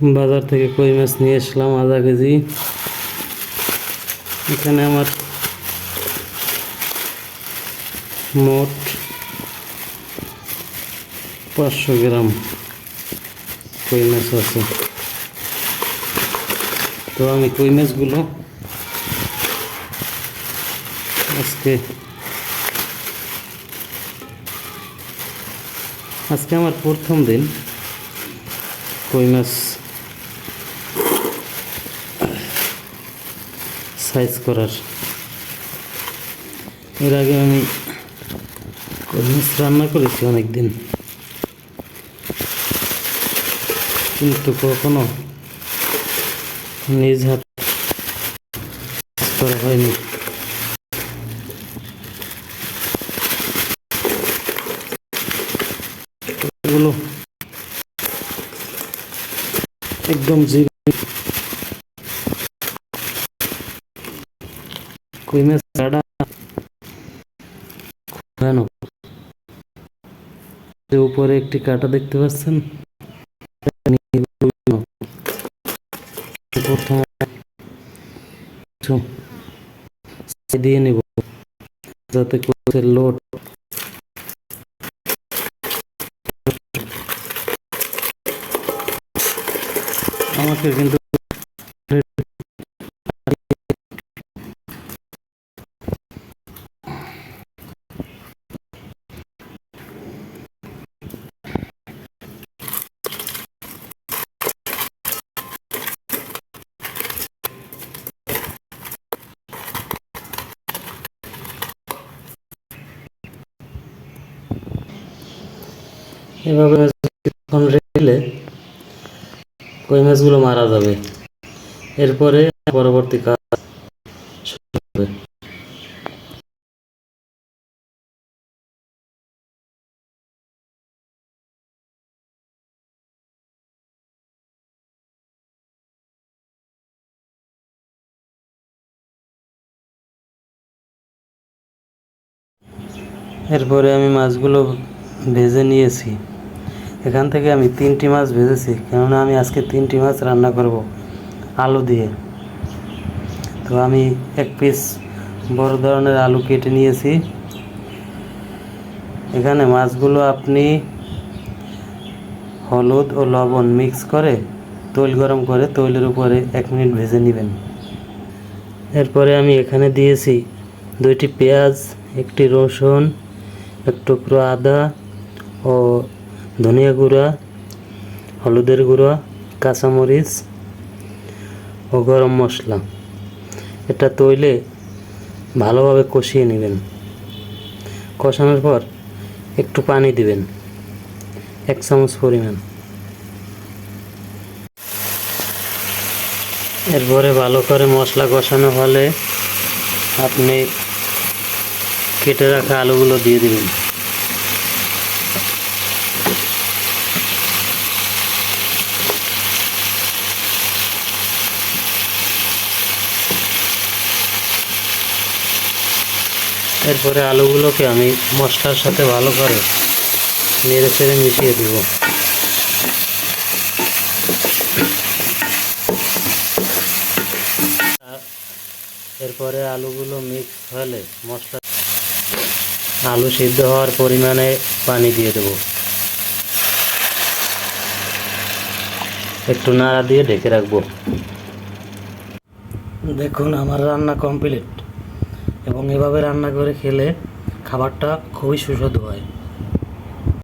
বাজার থেকে কই মাছ নিয়ে আসলাম আধা কেজি। এখানে আমার মোট 500 গ্রাম কই মাছ আছে। তো আমি কই মাছগুলো আজকে আমার প্রথম দিন কই মাছ সাইজ করার। এর আগে আমি কই মাছ রান্না করেছি অনেকদিন, কিন্তু কখনো নিজ হাতে করা হয়নি। এগুলো একদম কই মাছ ছাড়া ভয়ানক। উপরে একটি কাঁটা দেখতে পাচ্ছেন, প্রথমে দিয়ে নিব যাতে কোষের লোড আমাকে কিন্তু এভাবে রেখে কই মাছগুলো মারা যাবে। এরপরে পরবর্তী কাজ শুরু হবে। এরপরে আমি মাছগুলো ভেজে নিয়েছি। এখান থেকে আমি 3টি মাছ ভেজেছি, কেননা আমি আজকে 3টি মাছ রান্না করব আলু দিয়ে। তো আমি 1 পিস বড় ধরনের আলু কেটে নিয়েছি। এখানে মাছগুলো আপনি হলুদ ও লবণ মিক্স করে তৈল গরম করে তৈলের উপরে 1 মিনিট ভেজে নেবেন। এরপরে আমি এখানে দিয়েছি 2টি পেঁয়াজ, 1টি রসুন, 1 টুকরো আদা ও ধনিয়া গুঁড়া, হলুদের গুঁড়া, কাঁচামরিচ ও গরম মশলা। এটা তৈলে ভালোভাবে কষিয়ে নেবেন। কষানোর পর একটু পানি দিবেন, 1 চামচ পরিমাণ। এরপরে ভালো করে মশলা কষানো হলে আপনি কেটে রাখা আলুগুলো দিয়ে দিবেন। এরপরে আলুগুলোকে আমি মশলার সাথে ভালো করে নেড়ে চেড়ে মিশিয়ে দিব। এরপরে আলুগুলো মিক্স হলে আলু সিদ্ধ হওয়ার পরিমাণে পানি দিয়ে দেব। একটু নাড়া দিয়ে ঢেকে রাখবো। দেখুন আমার রান্না কমপ্লিট, এবং এভাবে রান্না করে খেলে খাবারটা খুবই সুস্বাদু হয়।